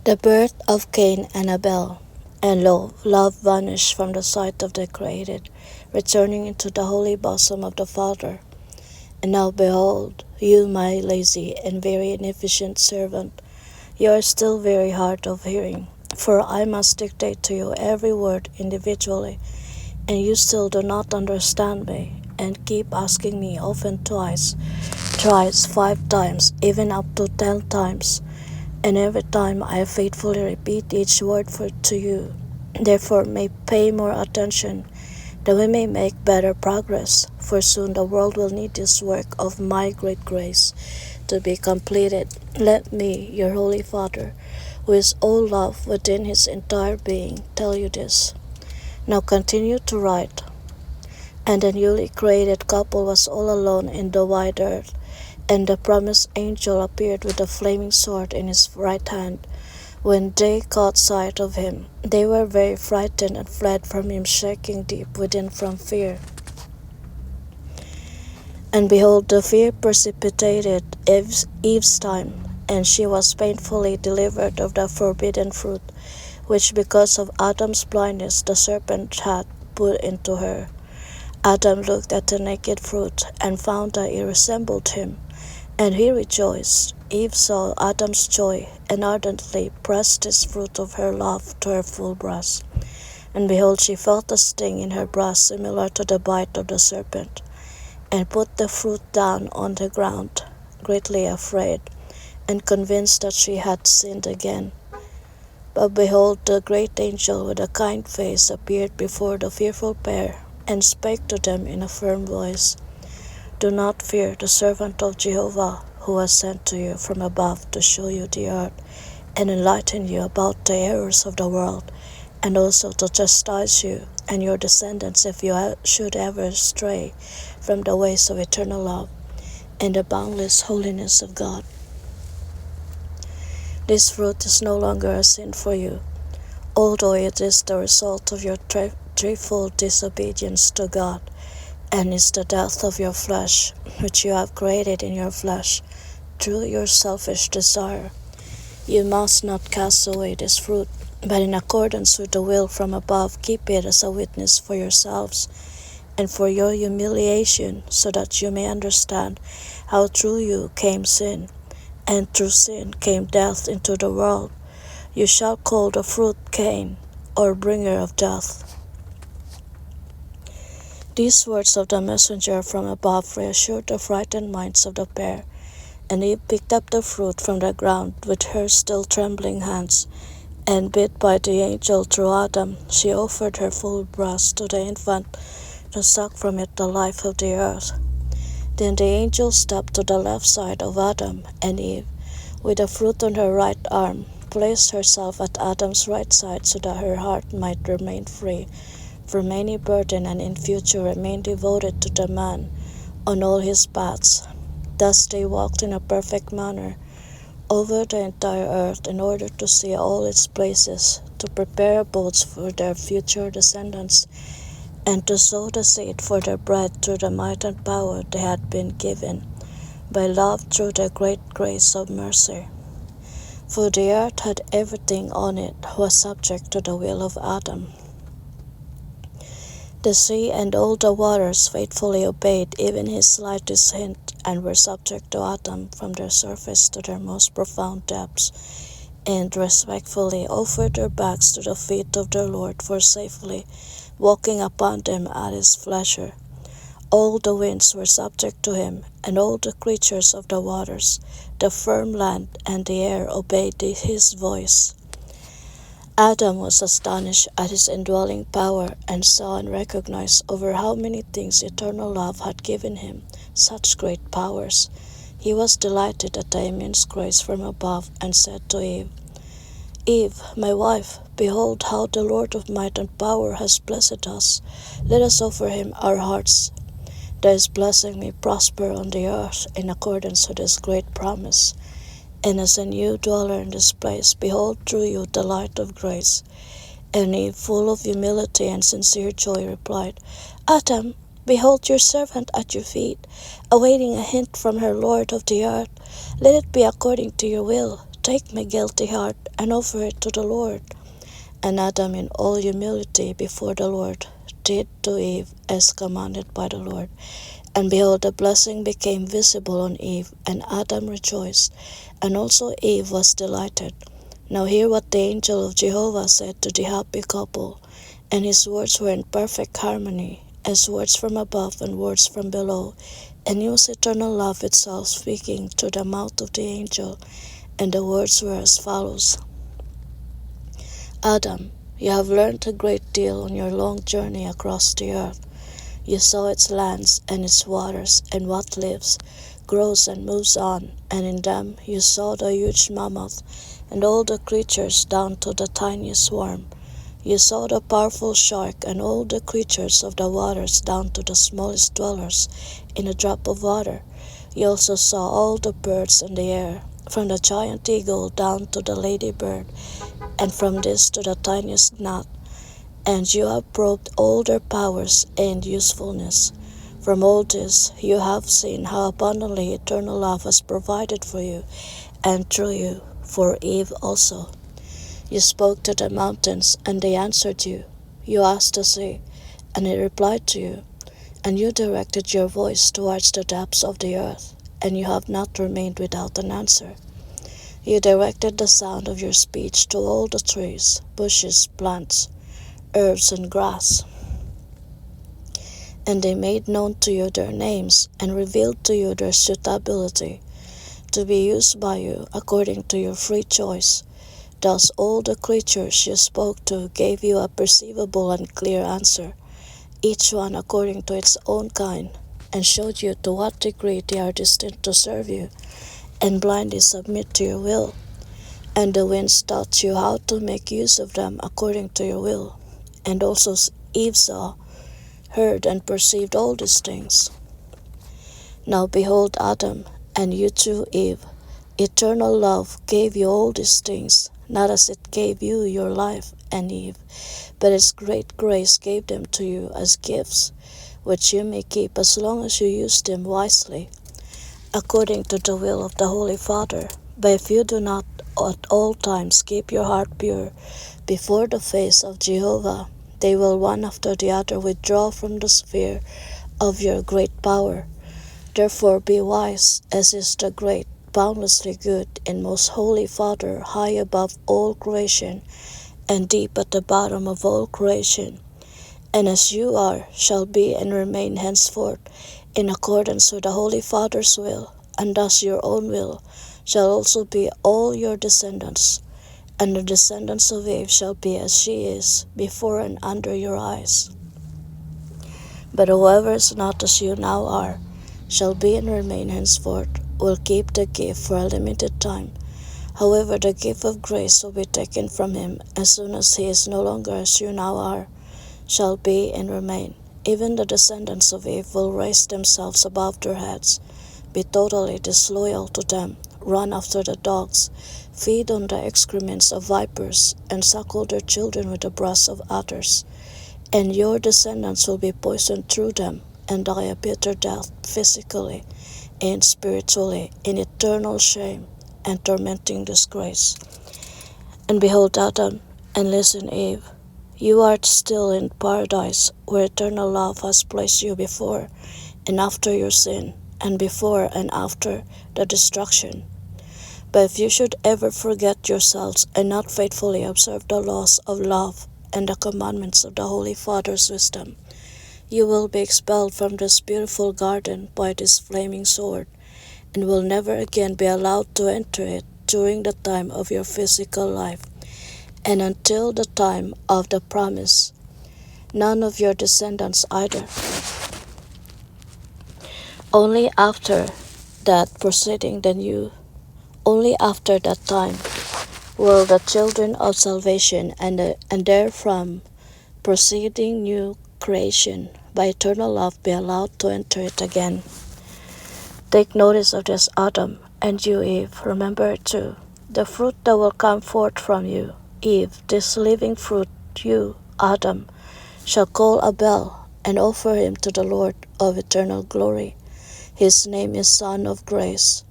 The birth of Cain and Abel. And lo, love vanished from the sight of the created, returning into the holy bosom of the Father. And now behold, you, my lazy and very inefficient servant, you are still very hard of hearing, for I must dictate to you every word individually, and you still do not understand me, and keep asking me often twice, thrice, 5 times, even up to 10 times, and every time I faithfully repeat each word to you. Therefore may pay more attention, that we may make better progress, for soon the world will need this work of my great grace to be completed. Let me, your Holy Father, who is all love within his entire being, tell you this. Now continue to write. And the newly created couple was all alone in the wide earth, and the promised angel appeared with a flaming sword in his right hand. When they caught sight of him, they were very frightened and fled from him, shaking deep within from fear. And behold, the fear precipitated Eve's time, and she was painfully delivered of the forbidden fruit, which because of Adam's blindness the serpent had put into her. Adam looked at the naked fruit and found that it resembled him, and he rejoiced. Eve saw Adam's joy and ardently pressed this fruit of her love to her full breast. And behold, she felt a sting in her breast similar to the bite of the serpent, and put the fruit down on the ground, greatly afraid, and convinced that she had sinned again. But behold, the great angel with a kind face appeared before the fearful pair, and spake to them in a firm voice. Do not fear the servant of Jehovah, who was sent to you from above to show you the earth, and enlighten you about the errors of the world, and also to chastise you and your descendants if you should ever stray from the ways of eternal love and the boundless holiness of God. This fruit is no longer a sin for you, although it is the result of your threefold disobedience to God, and is the death of your flesh, which you have created in your flesh through your selfish desire. You must not cast away this fruit, but in accordance with the will from above, keep it as a witness for yourselves and for your humiliation, so that you may understand how through you came sin, and through sin came death into the world. You shall call the fruit Cain, or bringer of death. These words of the messenger from above reassured the frightened minds of the pair, and Eve picked up the fruit from the ground with her still trembling hands, and bid by the angel through Adam, she offered her full breast to the infant to suck from it the life of the earth. Then the angel stepped to the left side of Adam, and Eve, with the fruit on her right arm, placed herself at Adam's right side so that her heart might remain free from any burden and in future remain devoted to the man on all his paths. Thus they walked in a perfect manner over the entire earth in order to see all its places, to prepare abodes for their future descendants, and to sow the seed for their bread through the might and power they had been given by love through the great grace of mercy. For the earth had everything on it was subject to the will of Adam. The sea and all the waters faithfully obeyed even his slightest hint, and were subject to Adam from their surface to their most profound depths, and respectfully offered their backs to the feet of their Lord for safely walking upon them at his pleasure. All the winds were subject to him, and all the creatures of the waters, the firm land and the air obeyed his voice. Adam was astonished at his indwelling power, and saw and recognized over how many things eternal love had given him such great powers. He was delighted at the immense grace from above, and said to Eve, Eve, my wife, behold how the Lord of might and power has blessed us. Let us offer him our hearts, that his blessing may prosper on the earth in accordance with his great promise. And as a new dweller in this place, behold through you the light of grace. And Eve, full of humility and sincere joy, replied, Adam, behold your servant at your feet, awaiting a hint from her Lord of the earth. Let it be according to your will. take my guilty heart and offer it to the Lord. And Adam, in all humility before the Lord, did to Eve as commanded by the Lord. And behold, the blessing became visible on Eve, and Adam rejoiced, and also Eve was delighted. Now hear what the angel of Jehovah said to the happy couple, and his words were in perfect harmony, as words from above and words from below, and it was eternal love itself speaking through the mouth of the angel, and the words were as follows. Adam, you have learned a great deal on your long journey across the earth. You saw its lands and its waters, and what lives, grows and moves on, and in them you saw the huge mammoth, and all the creatures down to the tiniest worm. You saw the powerful shark and all the creatures of the waters down to the smallest dwellers in a drop of water. You also saw all the birds in the air, from the giant eagle down to the ladybird, and from this to the tiniest gnat. And you have probed all their powers and usefulness. From all this you have seen how abundantly eternal love has provided for you, and through you, for Eve also. You spoke to the mountains, and they answered you. You asked the sea, and it replied to you. And you directed your voice towards the depths of the earth, and you have not remained without an answer. You directed the sound of your speech to all the trees, bushes, plants, herbs, and grass. And they made known to you their names, and revealed to you their suitability, to be used by you according to your free choice. Thus all the creatures you spoke to gave you a perceivable and clear answer, each one according to its own kind, and showed you to what degree they are destined to serve you, and blindly submit to your will. And the winds taught you how to make use of them according to your will. And also Eve saw, heard, and perceived all these things. Now behold, Adam, and you too, Eve, eternal love gave you all these things, not as it gave you your life and Eve, but its great grace gave them to you as gifts, which you may keep as long as you use them wisely, according to the will of the Holy Father. But if you do not at all times keep your heart pure before the face of Jehovah, they will one after the other withdraw from the sphere of your great power. Therefore be wise, as is the great, boundlessly good, and most holy Father, high above all creation, and deep at the bottom of all creation. And as you are, shall be, and remain henceforth, in accordance with the Holy Father's will, and thus your own will, shall also be all your descendants. And the descendants of Eve shall be as she is, before and under your eyes. But whoever is not as you now are, shall be and remain henceforth, will keep the gift for a limited time. However, the gift of grace will be taken from him as soon as he is no longer as you now are, shall be and remain. Even the descendants of Eve will raise themselves above their heads, be totally disloyal to them, run after the dogs, feed on the excrements of vipers, and suckle their children with the breasts of otters. And your descendants will be poisoned through them, and die a bitter death physically and spiritually, in eternal shame and tormenting disgrace. And behold, Adam, and listen, Eve, you art still in paradise, where eternal love has placed you before and after your sin, and before and after the destruction. But if you should ever forget yourselves and not faithfully observe the laws of love and the commandments of the Holy Father's wisdom, you will be expelled from this beautiful garden by this flaming sword, and will never again be allowed to enter it during the time of your physical life, and until the time of the promise. None of your descendants either. Only after that only after that time will the children of salvation and therefrom proceeding new creation by eternal love be allowed to enter it again. Take notice of this, Adam, and you, Eve, remember it too. The fruit that will come forth from you, Eve, this living fruit, you, Adam, shall call Abel, and offer him to the Lord of eternal glory. His name is Son of Grace.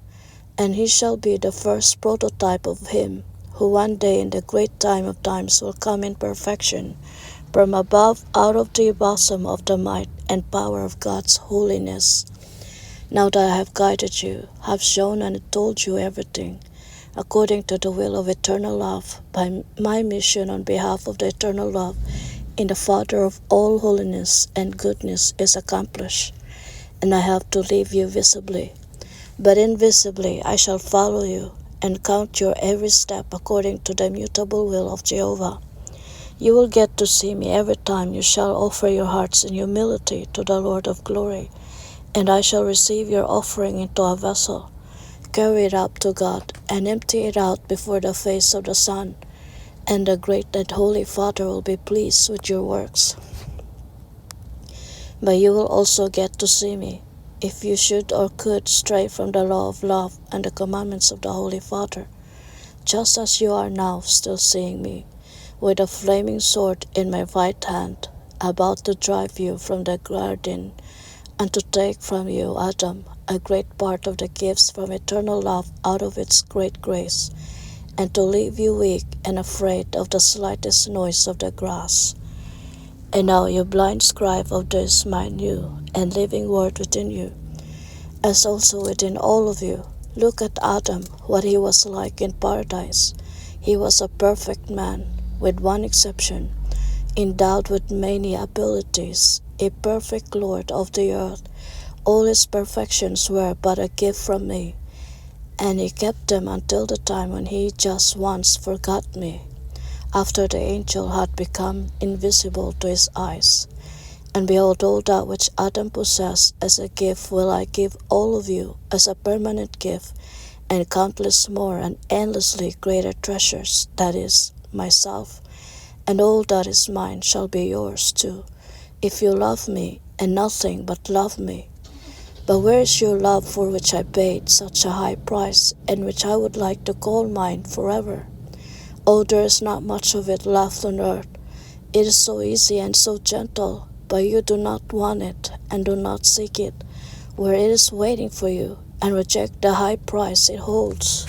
And he shall be the first prototype of him, who one day in the great time of times will come in perfection, from above out of the bosom of the might and power of God's holiness. Now that I have guided you, have shown and told you everything, according to the will of eternal love, by my mission on behalf of the eternal love in the Father of all holiness and goodness is accomplished, and I have to leave you visibly. But invisibly I shall follow you, and count your every step according to the immutable will of Jehovah. You will get to see me every time you shall offer your hearts in humility to the Lord of glory, and I shall receive your offering into a vessel, carry it up to God, and empty it out before the face of the Son, and the great and holy Father will be pleased with your works. But you will also get to see me, if you should or could stray from the law of love and the commandments of the Holy Father, just as you are now still seeing me, with a flaming sword in my right hand, about to drive you from the garden, and to take from you, Adam, a great part of the gifts from eternal love out of its great grace, and to leave you weak and afraid of the slightest noise of the grass. And now, you blind scribe of this my new and living word within you, as also within all of you, look at Adam, what he was like in paradise. He was a perfect man, with one exception, endowed with many abilities, a perfect lord of the earth. All his perfections were but a gift from me, and he kept them until the time when he just once forgot me, after the angel had become invisible to his eyes. And behold, all that which Adam possessed as a gift will I give all of you as a permanent gift, and countless more and endlessly greater treasures, that is, myself, and all that is mine shall be yours too, if you love me, and nothing but love me. But where is your love for which I paid such a high price, and which I would like to call mine forever? Oh, there is not much of it left on earth. It is so easy and so gentle, but you do not want it and do not seek it, where it is waiting for you, and reject the high price it holds.